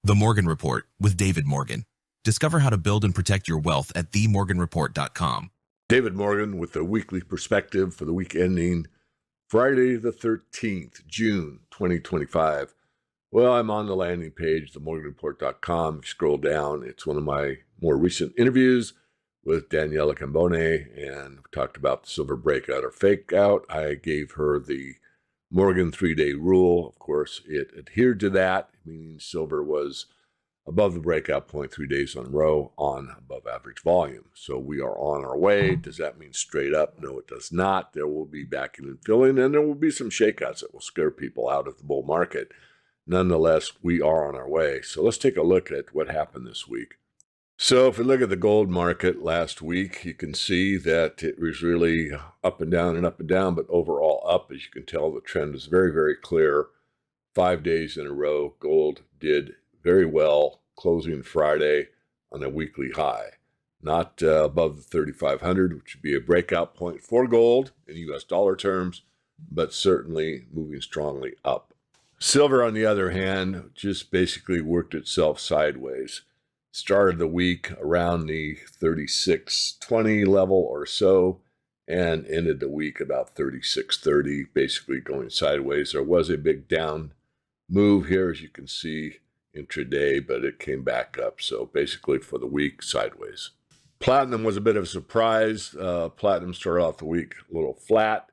The Morgan Report with David Morgan. Discover how to build and protect your wealth at themorganreport.com. David Morgan with the weekly perspective for the week ending Friday the 13th, June 2025. Well, I'm on the landing page, themorganreport.com. Scroll down. It's one of my more recent interviews with Daniela Cambone, and we talked about the silver breakout or fake out. I gave her the Morgan 3-day rule. Of course, it adhered to that, meaning silver was above the breakout point 3 days in a row on above average volume. So we are on our way. Does that mean straight up? No, it does not. There will be backing and filling, and there will be some shakeouts that will scare people out of the bull market. Nonetheless, we are on our way. So let's take a look at what happened this week. So if we look at the gold market last week, you can see that it was really up and down, but overall up. As you can tell, the trend is very, very clear. 5 days in a row, gold did very well, closing Friday on a weekly high. Not above the 3,500, which would be a breakout point for gold in US dollar terms, but certainly moving strongly up. Silver, on the other hand, just basically worked itself sideways. Started the week around the 36.20 level or so, and ended the week about 36.30, basically going sideways. There was a big down move here, as you can see, intraday, but it came back up. So basically for the week, sideways. Platinum was a bit of a surprise. Platinum started off the week a little flat,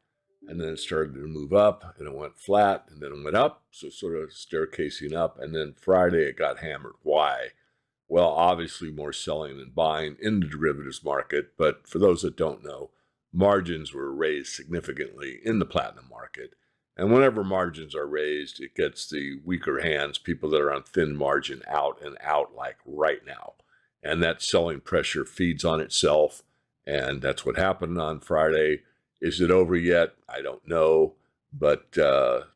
and then it started to move up, and it went flat, and then it went up, so sort of staircasing up, and then Friday it got hammered. Why? Well, obviously more selling than buying in the derivatives market, but for those that don't know, margins were raised significantly in the platinum market. And whenever margins are raised, it gets the weaker hands, people that are on thin margin, out and out like right now. And that selling pressure feeds on itself, and that's what happened on Friday. Is it over yet? I don't know, but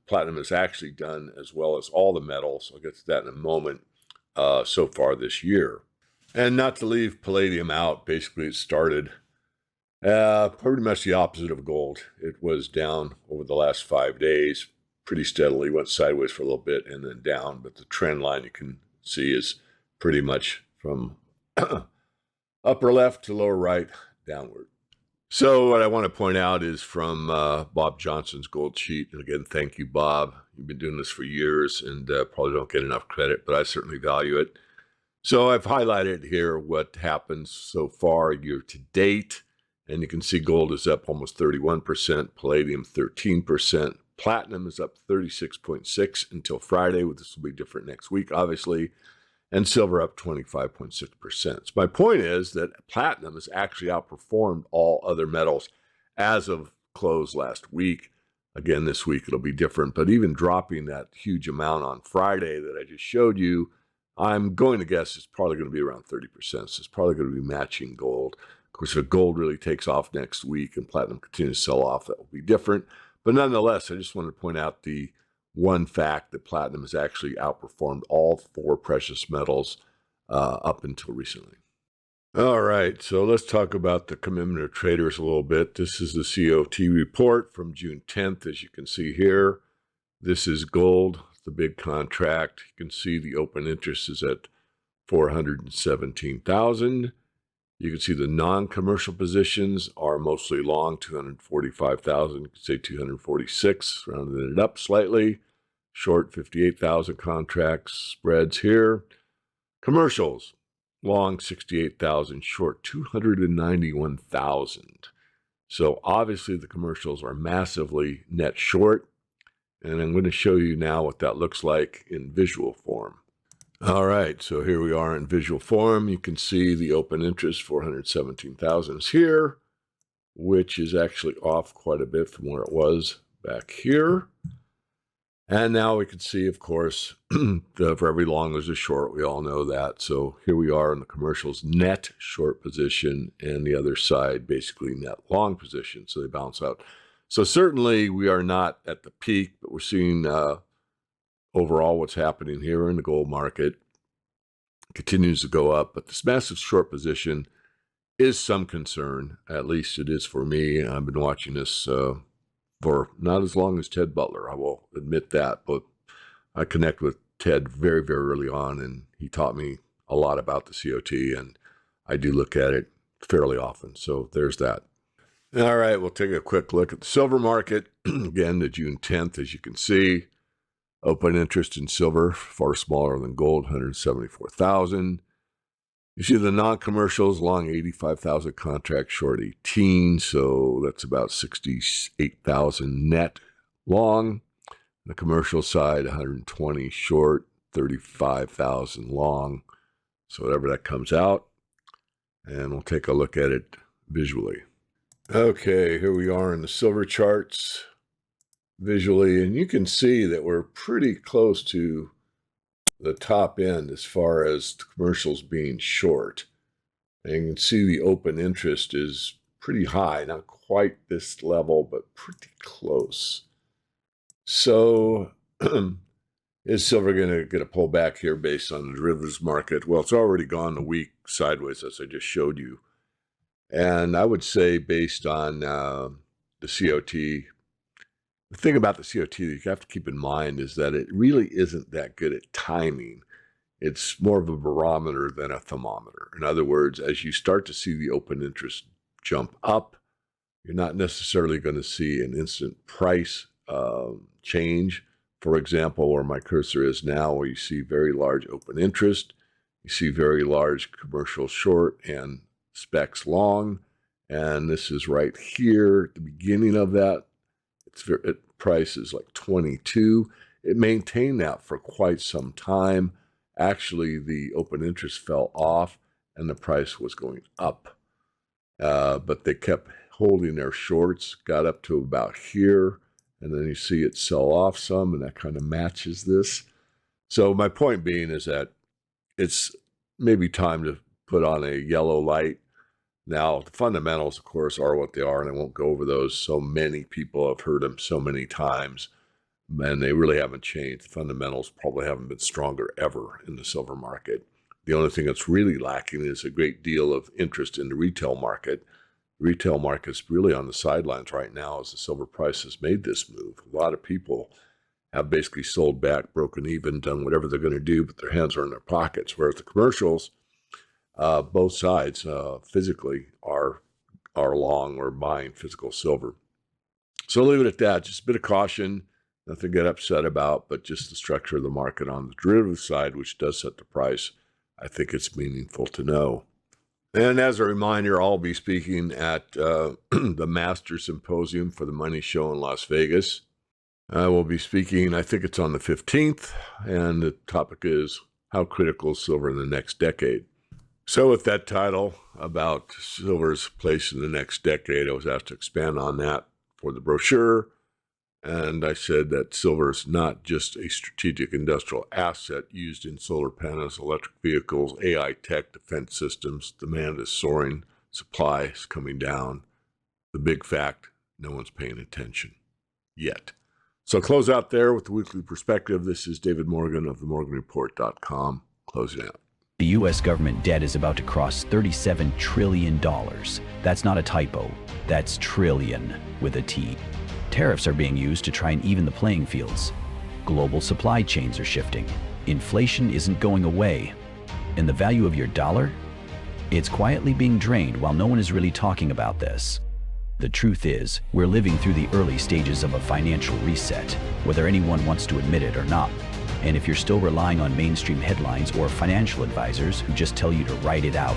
platinum has actually done as well as all the metals. I'll get to that in a moment. So far this year. And not to leave palladium out, basically it started pretty much the opposite of gold. It was down over the last 5 days pretty steadily, went sideways for a little bit and then down, but the trend line you can see is pretty much from upper left to lower right downward. So what I want to point out is from Bob Johnson's gold sheet. And again, thank you, Bob. You've been doing this for years and probably don't get enough credit, but I certainly value it. So I've highlighted here what happens so far year to date. And you can see gold is up almost 31%, palladium 13%, platinum is up 36.6% until Friday. This will be different next week, obviously. And silver up 25.6%. So my point is that platinum has actually outperformed all other metals as of close last week. Again, this week it'll be different, but even dropping that huge amount on Friday that I just showed you, I'm going to guess it's probably going to be around 30%. So it's probably going to be matching gold. Of course, if gold really takes off next week and platinum continues to sell off, that will be different. But nonetheless, I just wanted to point out the one fact that platinum has actually outperformed all four precious metals up until recently. All right, so let's talk about the commitment of traders a little bit. This is the COT report from June 10th, as you can see here. This is gold, the big contract. You can see the open interest is at 417,000. You can see the non-commercial positions are mostly long, 245,000. You can say 246, rounding it up slightly. Short, 58,000 contracts, spreads here. Commercials, long, 68,000. Short, 291,000. So obviously the commercials are massively net short. And I'm going to show you now what that looks like in visual form. All right, so here we are in visual form. You can see the open interest, 417,000 is here, which is actually off quite a bit from where it was back here. And now we can see, of course, for every long there's a short. We all know that. So here we are in the commercials net short position, and the other side basically net long position. So they balance out. So certainly we are not at the peak, but we're seeing overall what's happening here in the gold market. Continues to go up, but this massive short position is some concern. At least it is for me. I've been watching this for not as long as Ted Butler, I will admit that, but I connect with Ted very, very early on, and he taught me a lot about the COT, and I do look at it fairly often. So there's that. All right, we'll take a quick look at the silver market. Again, the June 10th, as you can see, open interest in silver, far smaller than gold, 174,000. You see the non-commercials, long 85,000 contract, short 18, so that's about 68,000 net long. The commercial side, 120 short, 35,000 long, so whatever that comes out. And we'll take a look at it visually. Okay, here we are in the silver charts visually, and you can see that we're pretty close to the top end as far as the commercials being short. And you can see the open interest is pretty high, not quite this level, but pretty close. So is silver going to get a pullback here based on the derivatives market? Well, it's already gone a week sideways, as I just showed you. And I would say based on the COT, the thing about the COT that you have to keep in mind is that it really isn't that good at timing. It's more of a barometer than a thermometer. In other words, as you start to see the open interest jump up, you're not necessarily going to see an instant price change. For example, where my cursor is now, where you see very large open interest, you see very large commercial short and specs long, and this is right here at the beginning of that. Price is like 22. It maintained that for quite some time. Actually, the open interest fell off and the price was going up. But they kept holding their shorts, got up to about here, and then you see it sell off some, and that kind of matches this. So my point being is that it's maybe time to put on a yellow light. Now, the fundamentals, of course, are what they are, and I won't go over those. So many people have heard them so many times, and they really haven't changed. The fundamentals probably haven't been stronger ever in the silver market. The only thing that's really lacking is a great deal of interest in the retail market. The retail market's really on the sidelines right now as the silver price has made this move. A lot of people have basically sold back, broken even, done whatever they're going to do, but their hands are in their pockets, whereas the commercials, both sides physically are long or buying physical silver. So leave it at that. Just a bit of caution, nothing to get upset about, but just the structure of the market on the derivative side, which does set the price. I think it's meaningful to know. And as a reminder, I'll be speaking at the Master Symposium for the Money Show in Las Vegas. I will be speaking, I think it's on the 15th, and the topic is how critical is silver in the next decade. So with that title about silver's place in the next decade, I was asked to expand on that for the brochure. And I said that silver is not just a strategic industrial asset used in solar panels, electric vehicles, AI tech, defense systems. Demand is soaring, supply is coming down. The big fact, no one's paying attention yet. So close out there with the weekly perspective. This is David Morgan of themorganreport.com, closing out. The U.S. government debt is about to cross $37 trillion. That's not a typo. That's trillion with a T. Tariffs are being used to try and even the playing fields. Global supply chains are shifting. Inflation isn't going away. And the value of your dollar? It's quietly being drained while no one is really talking about this. The truth is, we're living through the early stages of a financial reset, whether anyone wants to admit it or not. And if you're still relying on mainstream headlines or financial advisors who just tell you to write it out,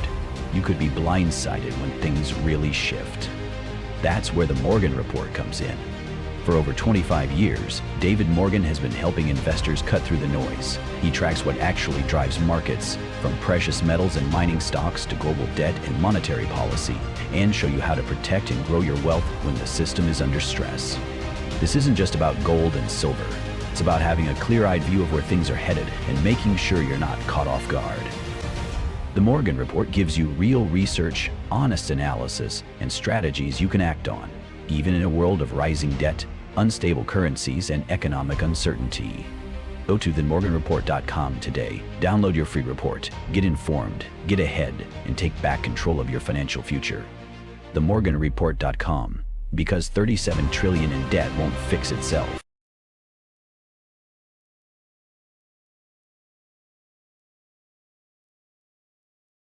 you could be blindsided when things really shift. That's where the Morgan Report comes in. For over 25 years, David Morgan has been helping investors cut through the noise. He tracks what actually drives markets, from precious metals and mining stocks to global debt and monetary policy, and show you how to protect and grow your wealth when the system is under stress. This isn't just about gold and silver. It's about having a clear-eyed view of where things are headed and making sure you're not caught off guard. The Morgan Report gives you real research, honest analysis, and strategies you can act on, even in a world of rising debt, unstable currencies, and economic uncertainty. Go to themorganreport.com today, download your free report, get informed, get ahead, and take back control of your financial future. Themorganreport.com, because $37 trillion in debt won't fix itself.